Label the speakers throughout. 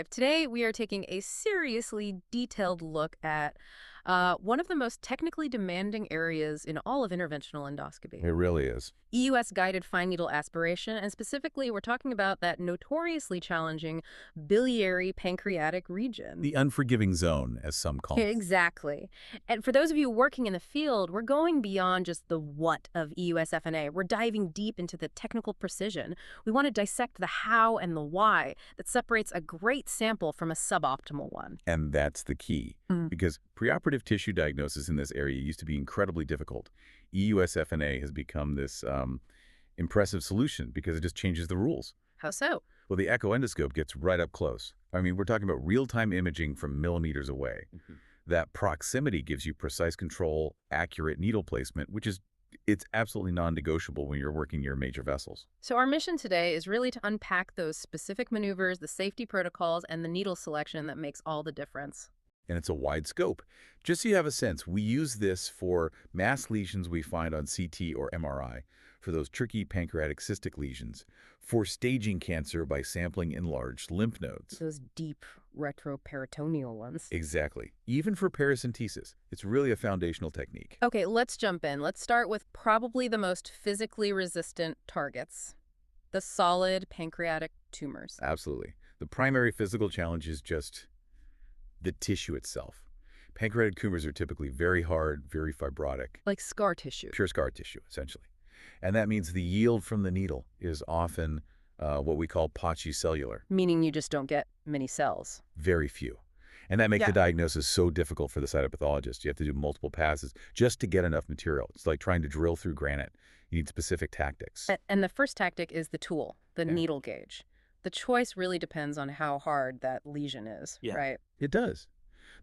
Speaker 1: Today we are taking a seriously detailed look at one of the most technically demanding areas in all of interventional endoscopy.
Speaker 2: It really is.
Speaker 1: EUS-guided fine needle aspiration, and specifically we're talking about that notoriously challenging biliary pancreatic region.
Speaker 2: The unforgiving zone, as some call it.
Speaker 1: Exactly. And for those of you working in the field, we're going beyond just the what of EUS-FNA. We're diving deep into the technical precision. We want to dissect the how and the why that separates a great sample from a suboptimal one.
Speaker 2: And that's the key, because preoperative tissue diagnosis in this area used to be incredibly difficult. EUS-FNA has become this impressive solution because it just changes the rules.
Speaker 1: How so?
Speaker 2: Well, the echo endoscope gets right up close. I mean, we're talking about real-time imaging from millimeters away. That proximity gives you precise control, accurate needle placement, it's absolutely non-negotiable when you're working your major vessels.
Speaker 1: So our mission today is really to unpack those specific maneuvers, the safety protocols, and the needle selection that makes all the difference.
Speaker 2: And it's a wide scope. Just so you have a sense, we use this for mass lesions we find on CT or MRI, for those tricky pancreatic cystic lesions, for staging cancer by sampling enlarged lymph nodes.
Speaker 1: Those deep retroperitoneal ones.
Speaker 2: Exactly. Even for paracentesis, it's really a foundational technique.
Speaker 1: Okay, let's jump in. Let's start with probably the most physically resistant targets, the solid pancreatic tumors.
Speaker 2: Absolutely. The primary physical challenge is just the tissue itself. Pancreatic tumors are typically very hard, very fibrotic.
Speaker 1: Like scar tissue.
Speaker 2: Pure scar tissue, essentially. And that means the yield from the needle is often what we call pachycellular.
Speaker 1: Meaning you just don't get many cells.
Speaker 2: Very few. And that makes the diagnosis so difficult for the cytopathologist. You have to do multiple passes just to get enough material. It's like trying to drill through granite. You need specific tactics.
Speaker 1: And the first tactic is the tool, the needle gauge. The choice really depends on how hard that lesion is, right?
Speaker 2: It does.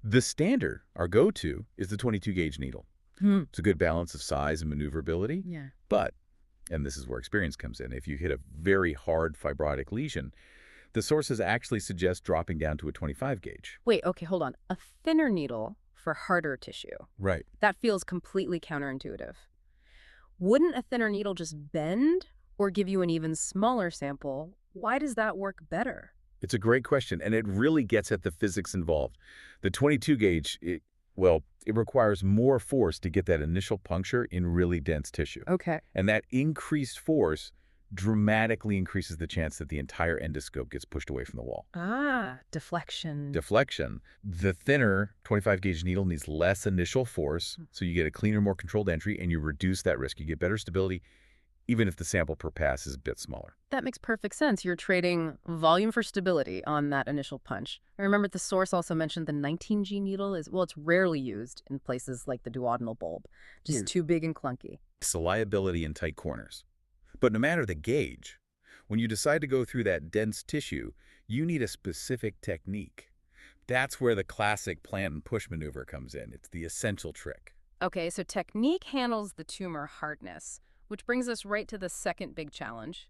Speaker 2: The standard, our go-to, is the 22-gauge needle. It's a good balance of size and maneuverability.
Speaker 1: Yeah.
Speaker 2: But, and this is where experience comes in, if you hit a very hard fibrotic lesion, the sources actually suggest dropping down to a 25-gauge.
Speaker 1: Wait, okay, hold on. A thinner needle for harder tissue.
Speaker 2: Right.
Speaker 1: That feels completely counterintuitive. Wouldn't a thinner needle just bend or give you an even smaller sample? Why does that work better?
Speaker 2: It's a great question, and it really gets at the physics involved. The 22-gauge, it requires more force to get that initial puncture in really dense tissue.
Speaker 1: Okay.
Speaker 2: And that increased force dramatically increases the chance that the entire endoscope gets pushed away from the wall.
Speaker 1: Ah, deflection.
Speaker 2: Deflection. The thinner 25-gauge needle needs less initial force, so you get a cleaner, more controlled entry, and you reduce that risk. You get better stability, even if the sample per pass is a bit smaller.
Speaker 1: That makes perfect sense. You're trading volume for stability on that initial punch. I remember the source also mentioned the 19G needle is, well, it's rarely used in places like the duodenal bulb. Just too big and clunky.
Speaker 2: It's a liability in tight corners. But no matter the gauge, when you decide to go through that dense tissue, you need a specific technique. That's where the classic plant and push maneuver comes in. It's the essential trick.
Speaker 1: Okay, so technique handles the tumor hardness, which brings us right to the second big challenge,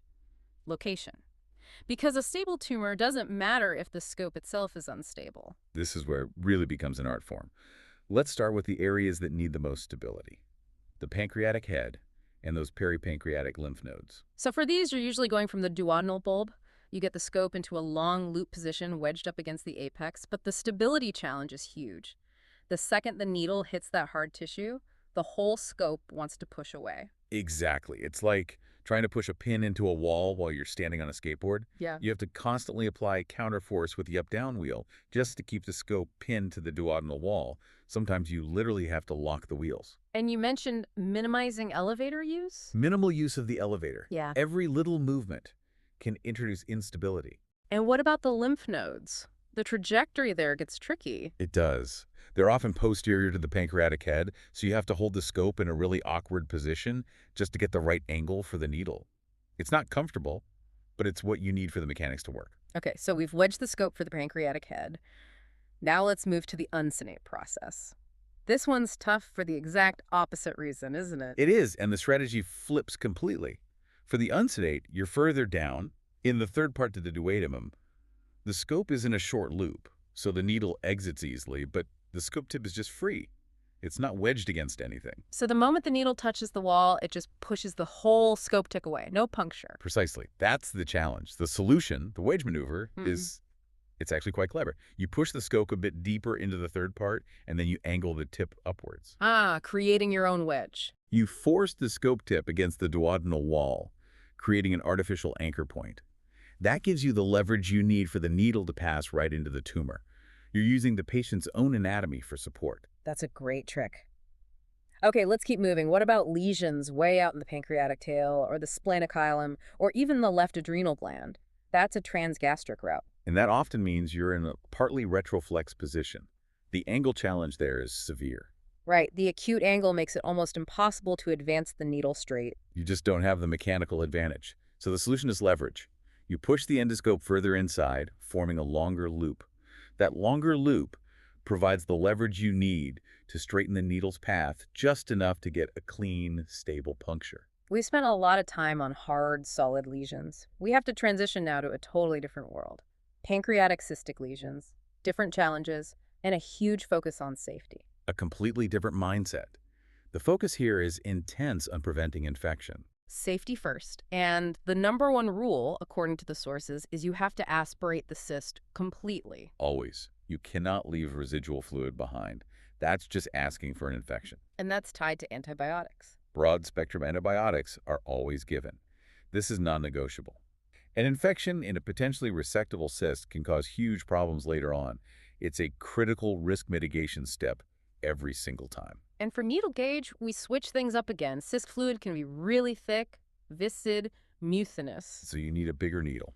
Speaker 1: location. Because a stable tumor doesn't matter if the scope itself is unstable.
Speaker 2: This is where it really becomes an art form. Let's start with the areas that need the most stability. The pancreatic head and those peripancreatic lymph nodes.
Speaker 1: So for these, you're usually going from the duodenal bulb. You get the scope into a long loop position wedged up against the apex, but the stability challenge is huge. The second the needle hits that hard tissue, the whole scope wants to push away.
Speaker 2: Exactly. It's like trying to push a pin into a wall while you're standing on a skateboard.
Speaker 1: Yeah.
Speaker 2: You have to constantly apply counterforce with the up-down wheel just to keep the scope pinned to the duodenal wall. Sometimes you literally have to lock the wheels.
Speaker 1: And you mentioned minimizing elevator use?
Speaker 2: Minimal use of the elevator.
Speaker 1: Yeah.
Speaker 2: Every little movement can introduce instability.
Speaker 1: And what about the lymph nodes? The trajectory there gets tricky.
Speaker 2: It does. They're often posterior to the pancreatic head, so you have to hold the scope in a really awkward position just to get the right angle for the needle. It's not comfortable, but it's what you need for the mechanics to work.
Speaker 1: Okay, so we've wedged the scope for the pancreatic head. Now let's move to the uncinate process. This one's tough for the exact opposite reason, isn't it?
Speaker 2: It is, and the strategy flips completely. For the uncinate, you're further down, in the third part to the duodenum. The scope is in a short loop, so the needle exits easily, but the scope tip is just free. It's not wedged against anything.
Speaker 1: So the moment the needle touches the wall, it just pushes the whole scope tip away. No puncture.
Speaker 2: Precisely. That's the challenge. The solution, the wedge maneuver, is It's actually quite clever. You push the scope a bit deeper into the third part, and then you angle the tip upwards.
Speaker 1: Ah, creating your own wedge.
Speaker 2: You force the scope tip against the duodenal wall, creating an artificial anchor point. That gives you the leverage you need for the needle to pass right into the tumor. You're using the patient's own anatomy for support.
Speaker 1: That's a great trick. Okay, let's keep moving. What about lesions way out in the pancreatic tail or the splenochylum or even the left adrenal gland? That's a transgastric route.
Speaker 2: And that often means you're in a partly retroflex position. The angle challenge there is severe.
Speaker 1: Right, the acute angle makes it almost impossible to advance the needle straight.
Speaker 2: You just don't have the mechanical advantage. So the solution is leverage. You push the endoscope further inside, forming a longer loop. That longer loop provides the leverage you need to straighten the needle's path just enough to get a clean, stable puncture.
Speaker 1: We spent a lot of time on hard, solid lesions. We have to transition now to a totally different world. Pancreatic cystic lesions, different challenges, and a huge focus on safety.
Speaker 2: A completely different mindset. The focus here is intense on preventing infection.
Speaker 1: Safety first. And the number one rule, according to the sources, is you have to aspirate the cyst completely.
Speaker 2: Always. You cannot leave residual fluid behind. That's just asking for an infection.
Speaker 1: And that's tied to antibiotics.
Speaker 2: Broad-spectrum antibiotics are always given. This is non-negotiable. An infection in a potentially resectable cyst can cause huge problems later on. It's a critical risk mitigation step every single time.
Speaker 1: And for needle gauge, we switch things up again. Cyst fluid can be really thick, viscid, mucinous.
Speaker 2: So you need a bigger needle.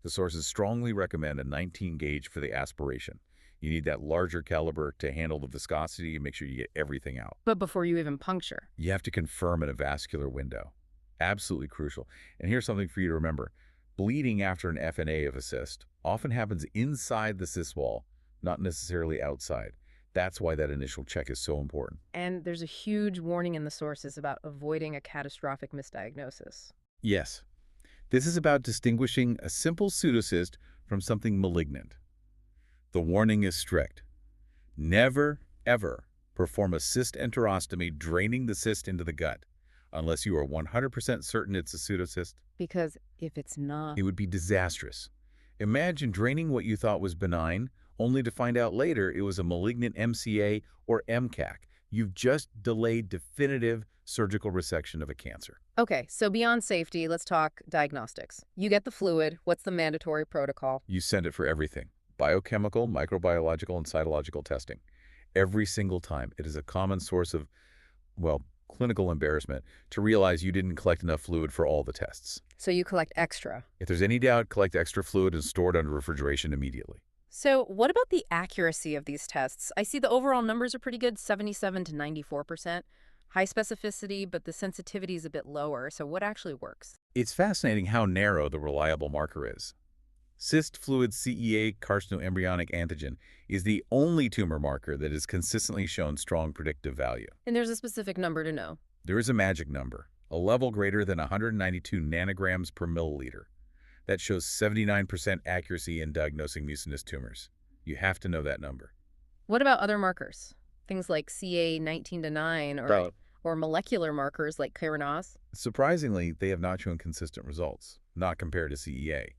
Speaker 2: The sources strongly recommend a 19 gauge for the aspiration. You need that larger caliber to handle the viscosity and make sure you get everything out.
Speaker 1: But before you even puncture.
Speaker 2: You have to confirm an avascular window. Absolutely crucial. And here's something for you to remember. Bleeding after an FNA of a cyst often happens inside the cyst wall, not necessarily outside. That's why that initial check is so important.
Speaker 1: And there's a huge warning in the sources about avoiding a catastrophic misdiagnosis.
Speaker 2: Yes, this is about distinguishing a simple pseudocyst from something malignant. The warning is strict. Never, ever perform a cyst enterostomy draining the cyst into the gut unless you are 100% certain it's a pseudocyst.
Speaker 1: Because if it's not...
Speaker 2: It would be disastrous. Imagine draining what you thought was benign, only to find out later it was a malignant MCA or MCAC. You've just delayed definitive surgical resection of a cancer.
Speaker 1: Okay, so beyond safety, let's talk diagnostics. You get the fluid. What's the mandatory protocol?
Speaker 2: You send it for everything. Biochemical, microbiological, and cytological testing. Every single time. It is a common source of, well, clinical embarrassment to realize you didn't collect enough fluid for all the tests.
Speaker 1: So you collect extra.
Speaker 2: If there's any doubt, collect extra fluid and store it under refrigeration immediately.
Speaker 1: So what about the accuracy of these tests? I see the overall numbers are pretty good, 77 to 94%. High specificity, but the sensitivity is a bit lower. So what actually works?
Speaker 2: It's fascinating how narrow the reliable marker is. Cyst fluid CEA carcinoembryonic antigen is the only tumor marker that has consistently shown strong predictive value.
Speaker 1: And there's a specific number to know.
Speaker 2: There is a magic number, a level greater than 192 nanograms per milliliter. That shows 79% accuracy in diagnosing mucinous tumors. You have to know that number.
Speaker 1: What about other markers? Things like CA 19-9 or molecular markers like chitinase?
Speaker 2: Surprisingly, they have not shown consistent results, not compared to CEA.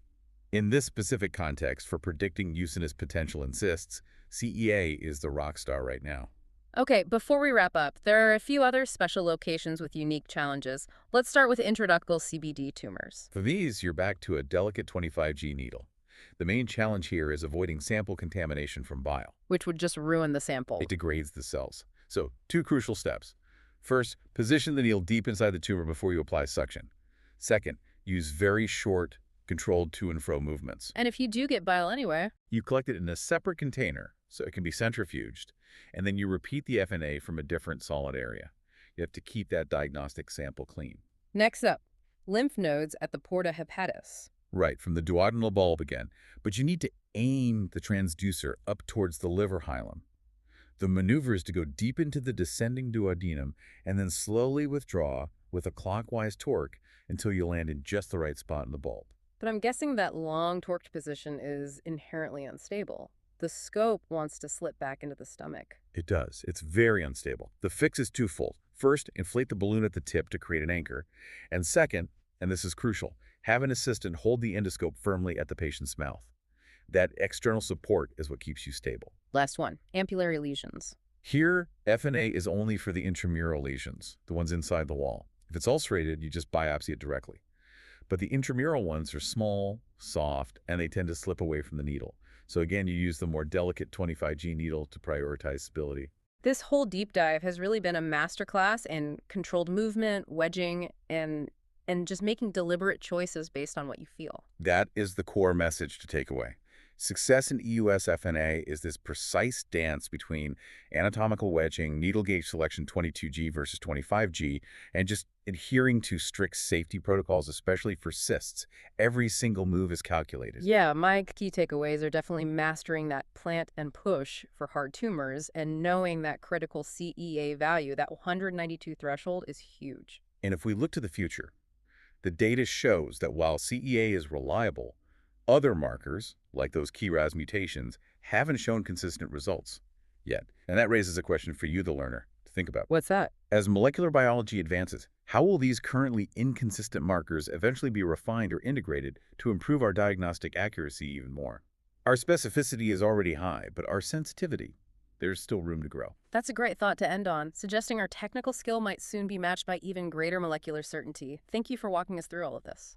Speaker 2: In this specific context, for predicting mucinous potential in cysts, CEA is the rock star right now.
Speaker 1: Okay, before we wrap up, there are a few other special locations with unique challenges. Let's start with intraductal CBD tumors.
Speaker 2: For these, you're back to a delicate 25G needle. The main challenge here is avoiding sample contamination from bile.
Speaker 1: Which would just ruin the sample.
Speaker 2: It degrades the cells. So, two crucial steps. First, position the needle deep inside the tumor before you apply suction. Second, use very short, controlled to and fro movements.
Speaker 1: And if you do get bile anyway?
Speaker 2: You collect it in a separate container so it can be centrifuged, and then you repeat the FNA from a different solid area. You have to keep that diagnostic sample clean.
Speaker 1: Next up, lymph nodes at the porta hepatis.
Speaker 2: Right, from the duodenal bulb again, but you need to aim the transducer up towards the liver hilum. The maneuver is to go deep into the descending duodenum and then slowly withdraw with a clockwise torque until you land in just the right spot in the bulb.
Speaker 1: But I'm guessing that long torqued position is inherently unstable. The scope wants to slip back into the stomach.
Speaker 2: It does. It's very unstable. The fix is twofold. First, inflate the balloon at the tip to create an anchor. And second, and this is crucial, have an assistant hold the endoscope firmly at the patient's mouth. That external support is what keeps you stable.
Speaker 1: Last one, ampullary lesions.
Speaker 2: Here, FNA is only for the intramural lesions, the ones inside the wall. If it's ulcerated, you just biopsy it directly. But the intramural ones are small, soft, and they tend to slip away from the needle. So again, you use the more delicate 25G needle to prioritize stability.
Speaker 1: This whole deep dive has really been a masterclass in controlled movement, wedging, and just making deliberate choices based on what you feel.
Speaker 2: That is the core message to take away. Success in EUS-FNA is this precise dance between anatomical wedging, needle gauge selection 22G versus 25G, and just adhering to strict safety protocols, especially for cysts. Every single move is calculated.
Speaker 1: Yeah, my key takeaways are definitely mastering that plant and push for hard tumors and knowing that critical CEA value, that 192 threshold, is huge.
Speaker 2: And if we look to the future, the data shows that while CEA is reliable, other markers, like those KRAS mutations, haven't shown consistent results yet. And that raises a question for you, the learner, to think about.
Speaker 1: What's that?
Speaker 2: As molecular biology advances, how will these currently inconsistent markers eventually be refined or integrated to improve our diagnostic accuracy even more? Our specificity is already high, but our sensitivity, there's still room to grow.
Speaker 1: That's a great thought to end on, suggesting our technical skill might soon be matched by even greater molecular certainty. Thank you for walking us through all of this.